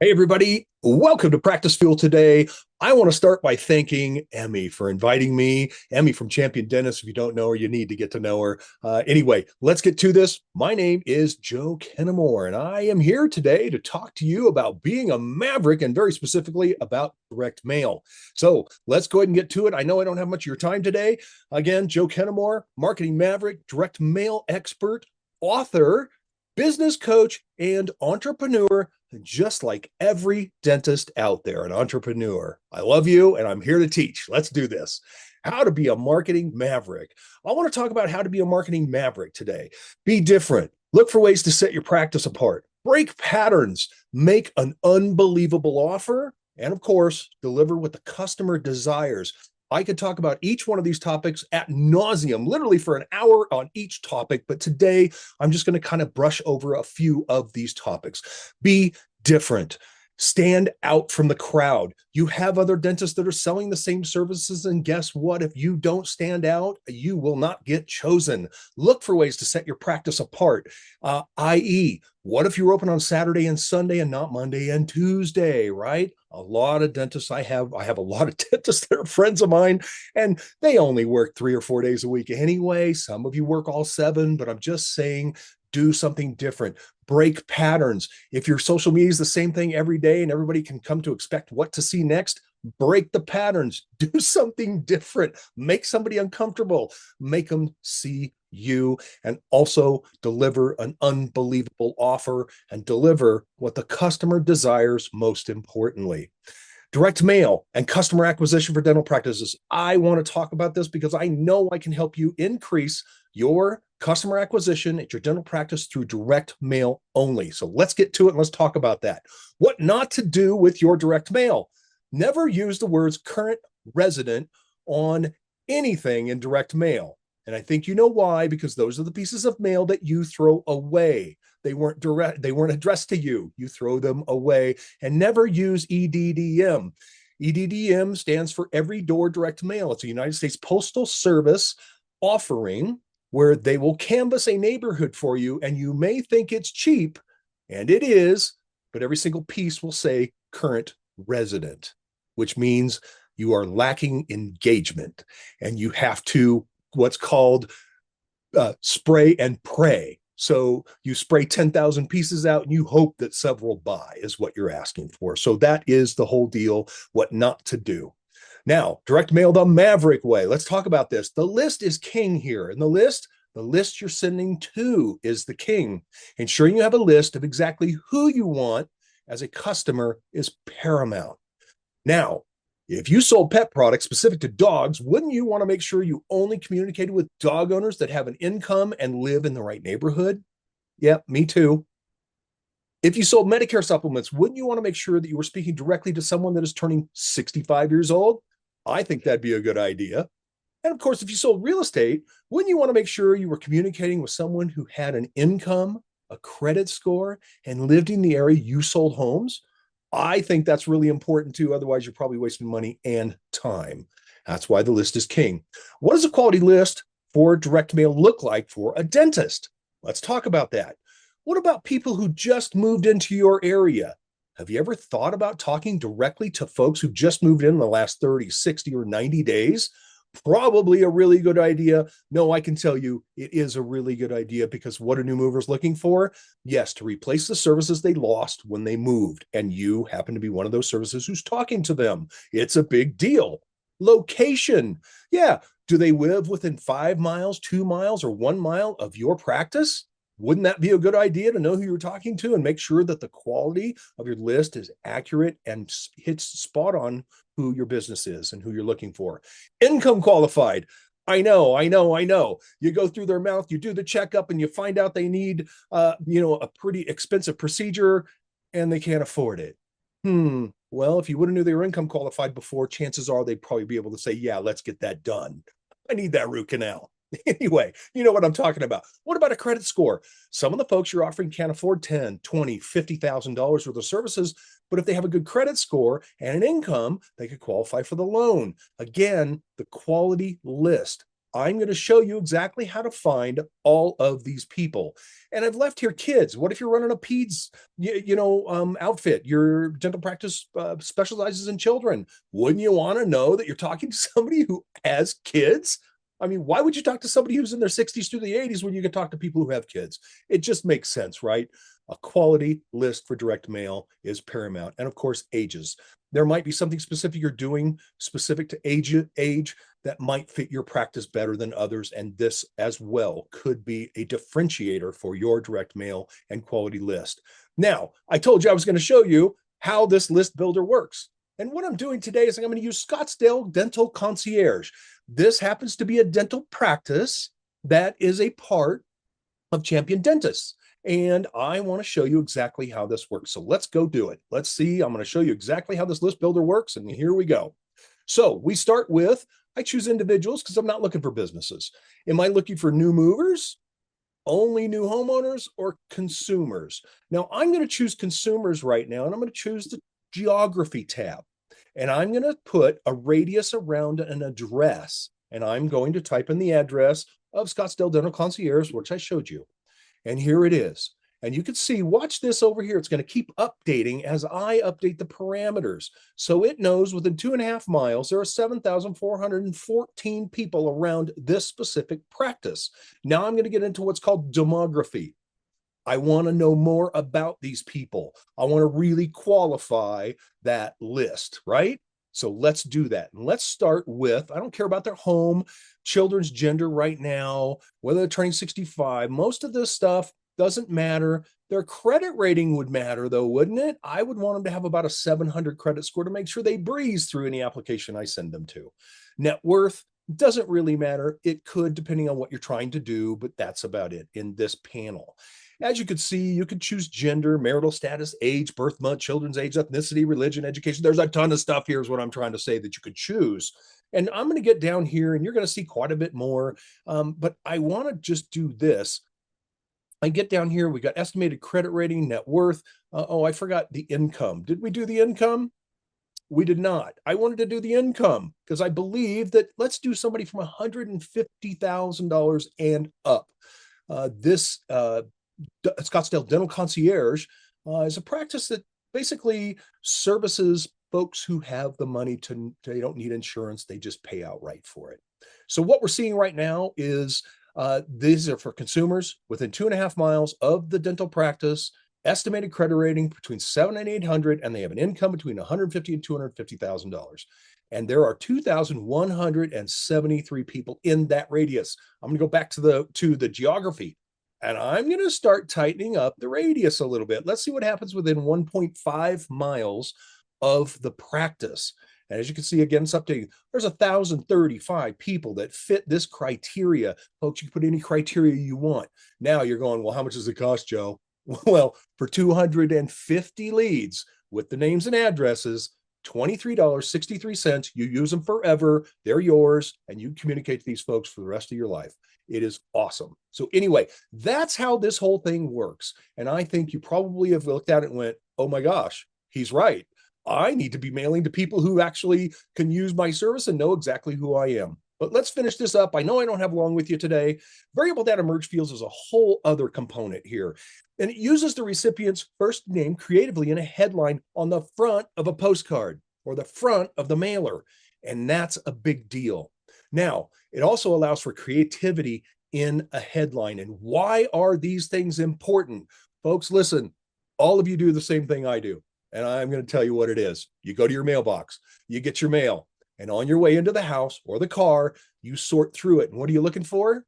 Hey, everybody. Welcome to Practice Fuel today. I want to start by thanking 𝗚mi for inviting me. 𝗚mi from Champion Dentist. If you don't know her, you need to get to know her. Anyway, let's get to this. My name is Joe Kennemore, and I am here today to talk to you about being a maverick and very specifically about direct mail. So let's go ahead and get to it. I know I don't have much of your time today. Again, Joe Kennemore, marketing maverick, direct mail expert, author, business coach, and entrepreneur, just like every dentist out there, an entrepreneur. I love you, and I'm here to teach. Let's do this. How to be a marketing maverick. I want to talk about how to be a marketing maverick today. Be different. Look for ways to set your practice apart. Break patterns. Make an unbelievable offer. And of course, deliver what the customer desires. I could talk about each one of these topics ad nauseum, literally for an hour on each topic. But today, I'm just going to kind of brush over a few of these topics. Be different. Stand out from the crowd. You have other dentists that are selling the same services, and guess what? If you don't stand out, you will not get chosen. Look for ways to set your practice apart, i.e., what if you're open on Saturday and Sunday and not Monday and Tuesday, right? A lot of dentists I have a lot of dentists that are friends of mine, and they only work 3 or 4 days a week anyway. Some of you work all 7, but I'm just saying, do something different. Break patterns. If your social media is the same thing every day and everybody can come to expect what to see next, break the patterns. Do something different. Make somebody uncomfortable. Make them see you, and also deliver an unbelievable offer and deliver what the customer desires most importantly. Direct mail and customer acquisition for dental practices. I want to talk about this because I know I can help you increase your customer acquisition at your dental practice through direct mail only. So let's get to it and let's talk about that. What not to do with your direct mail. Never use the words current resident on anything in direct mail. And I think you know why, because those are the pieces of mail that you throw away. They weren't addressed to you. You throw them away. And never use EDDM. EDDM stands for Every Door Direct Mail. It's a United States Postal Service offering where they will canvass a neighborhood for you, and you may think it's cheap, and it is, but every single piece will say current resident, which means you are lacking engagement, and you have to what's called spray and pray. So you spray 10,000 pieces out and you hope that several buy is what you're asking for. So that is the whole deal, what not to do. Now, direct mail the maverick way. Let's talk about this. The list is king here. And the list you're sending to is the king. Ensuring you have a list of exactly who you want as a customer is paramount. Now, if you sold pet products specific to dogs, wouldn't you want to make sure you only communicated with dog owners that have an income and live in the right neighborhood? Yeah, me too. If you sold Medicare supplements, wouldn't you want to make sure that you were speaking directly to someone that is turning 65 years old? I think that'd be a good idea. And of course, if you sold real estate, wouldn't you want to make sure you were communicating with someone who had an income, a credit score, and lived in the area you sold homes? I think that's really important too. Otherwise, you're probably wasting money and time. That's why the list is king. What does a quality list for direct mail look like for a dentist? Let's talk about that. What about people who just moved into your area? Have you ever thought about talking directly to folks who just moved in the last 30, 60, or 90 days? Probably a really good idea. No, I can tell you it is a really good idea, because what are new movers looking for? Yes, to replace the services they lost when they moved. And you happen to be one of those services who's talking to them. It's a big deal. Location. Yeah. Do they live within 5 miles, 2 miles, or 1 mile of your practice? Wouldn't that be a good idea to know who you're talking to and make sure that the quality of your list is accurate and hits spot on who your business is and who you're looking for? Income qualified. I know. You go through their mouth, you do the checkup, and you find out they need, a pretty expensive procedure, and they can't afford it. Well, if you would have knew they were income qualified before, chances are they'd probably be able to say, yeah, let's get that done. I need that root canal. Anyway, you know what I'm talking about. What about a credit score? Some of the folks you're offering can't afford $10,000, $20,000, $50,000 worth of services, but if they have a good credit score and an income, they could qualify for the loan. Again, the quality list. I'm going to show you exactly how to find all of these people. And I've left here kids. What if you're running a peds, outfit? Your dental practice specializes in children. Wouldn't you want to know that you're talking to somebody who has kids? I mean, why would you talk to somebody who's in their 60s through the 80s when you can talk to people who have kids? It just makes sense, right? A quality list for direct mail is paramount. And of course, ages. There might be something specific you're doing specific to age that might fit your practice better than others. And this as well could be a differentiator for your direct mail and quality list. Now, I told you I was going to show you how this list builder works. And what I'm doing today is I'm going to use Scottsdale Dental Concierge. This happens to be a dental practice that is a part of Champion Dentists. And I want to show you exactly how this works. So let's go do it. Let's see. I'm going to show you exactly how this list builder works. And here we go. So we start with, I choose individuals because I'm not looking for businesses. Am I looking for new movers, only new homeowners, or consumers? Now I'm going to choose consumers right now, and I'm going to choose the geography tab. And I'm going to put a radius around an address. And I'm going to type in the address of Scottsdale Dental Concierge, which I showed you. And here it is. And you can see, watch this over here. It's going to keep updating as I update the parameters. So it knows within 2.5 miles, there are 7,414 people around this specific practice. Now I'm going to get into what's called demography. I want to know more about these people. I want to really qualify that list, right? So let's do that. And let's start with, I don't care about their home, children's gender right now, whether they're turning 65. Most of this stuff doesn't matter. Their credit rating would matter though, wouldn't it? I would want them to have about a 700 credit score to make sure they breeze through any application I send them to. Net worth doesn't really matter. It could, depending on what you're trying to do, but that's about it in this panel. As you can see, you can choose gender, marital status, age, birth month, children's age, ethnicity, religion, education. There's a ton of stuff here is what I'm trying to say that you could choose. And I'm going to get down here and you're going to see quite a bit more. But I want to just do this. I get down here, we got estimated credit rating, net worth. I forgot the income. Did we do the income? We did not. I wanted to do the income because I believe that let's do somebody from $150,000 and up. This Scottsdale Dental Concierge is a practice that basically services folks who have the money they don't need insurance. They just pay outright for it. So what we're seeing right now is these are for consumers within 2.5 miles of the dental practice, estimated credit rating between 700 and 800, and they have an income between $150,000 and $250,000. And there are 2,173 people in that radius. I'm going to go back to the geography. And I'm going to start tightening up the radius a little bit. Let's see what happens within 1.5 miles of the practice. And as you can see, again, it's updating. There's 1,035 people that fit this criteria. Folks, you can put any criteria you want. Now you're going, well, how much does it cost, Joe? Well, for 250 leads with the names and addresses, $23.63. You use them forever. They're yours. And you communicate to these folks for the rest of your life. It is awesome. So anyway, that's how this whole thing works. And I think you probably have looked at it and went, oh my gosh, he's right. I need to be mailing to people who actually can use my service and know exactly who I am. But let's finish this up. I know I don't have long with you today. Variable data merge fields is a whole other component here. And it uses the recipient's first name creatively in a headline on the front of a postcard or the front of the mailer. And that's a big deal. Now, it also allows for creativity in a headline. And why are these things important? Folks, listen, all of you do the same thing I do. And I'm going to tell you what it is. You go to your mailbox, you get your mail, and on your way into the house or the car, you sort through it. And what are you looking for?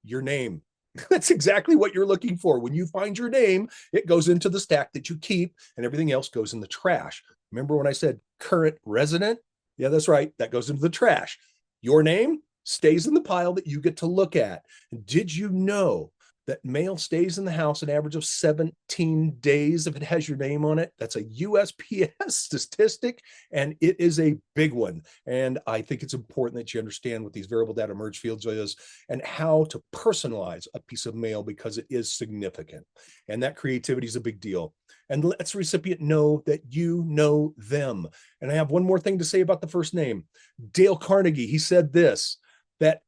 Your name. That's exactly what you're looking for. When you find your name, it goes into the stack that you keep and everything else goes in the trash. Remember when I said current resident? Yeah, that's right. That goes into the trash. Your name stays in the pile that you get to look at. Did you know that mail stays in the house an average of 17 days if it has your name on it? That's a USPS statistic, and it is a big one. And I think it's important that you understand what these variable data merge fields is and how to personalize a piece of mail because it is significant. And that creativity is a big deal. And lets the recipient know that you know them. And I have one more thing to say about the first name. Dale Carnegie, he said this, that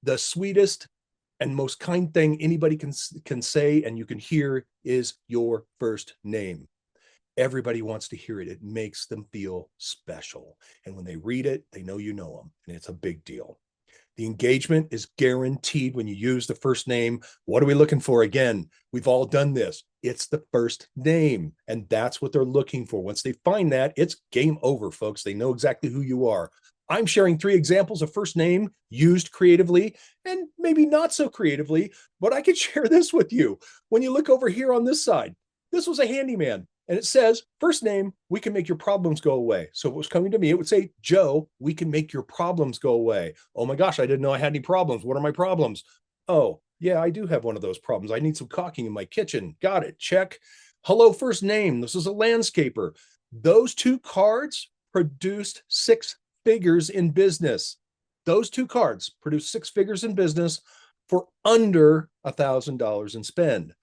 The sweetest and most kind thing anybody can say and you can hear is your first name. Everybody wants to hear it. It makes them feel special. And when they read it, they know you know them, and it's a big deal. The engagement is guaranteed when you use the first name. What are we looking for? Again, we've all done this. It's the first name, and that's what they're looking for. Once they find that, it's game over, folks. They know exactly who you are. I'm sharing 3 examples of first name used creatively and maybe not so creatively, but I could share this with you. When you look over here on this side, this was a handyman. And it says, first name, we can make your problems go away. So if it was coming to me, it would say, Joe, we can make your problems go away. Oh my gosh, I didn't know I had any problems. What are my problems? Oh, yeah, I do have one of those problems. I need some caulking in my kitchen. Got it. Check. Hello, first name. This is a landscaper. Those 2 cards produced 6 figures in business. Those 2 cards produced 6 figures in business for under $1,000 in spend.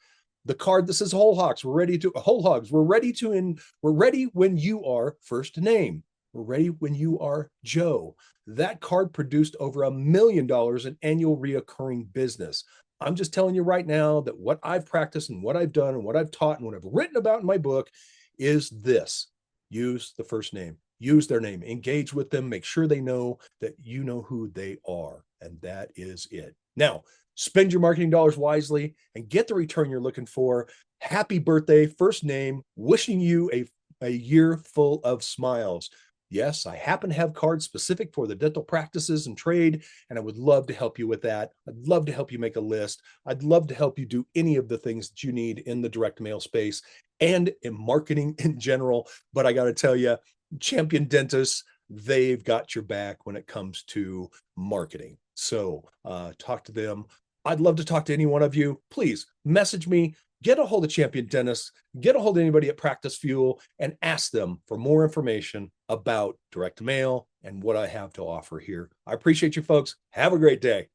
The card that says whole hogs, we're ready when you are first name. We're ready when you are Joe. That card produced over $1 million in annual reoccurring business. I'm just telling you right now that what I've practiced and what I've done and what I've taught and what I've written about in my book is this. Use the first name, use their name, engage with them, make sure they know that you know who they are. And that is it. Now, spend your marketing dollars wisely and get the return you're looking for. Happy birthday, first name, wishing you a year full of smiles. Yes, I happen to have cards specific for the dental practices and trade, and I would love to help you with that. I'd love to help you make a list. I'd love to help you do any of the things that you need in the direct mail space and in marketing in general. But I got to tell you, Champion Dentists, they've got your back when it comes to marketing. So talk to them. I'd love to talk to any one of you. Please message me, get a hold of Champion Dentists, get a hold of anybody at Practice Fuel, and ask them for more information about direct mail and what I have to offer here. I appreciate you folks. Have a great day.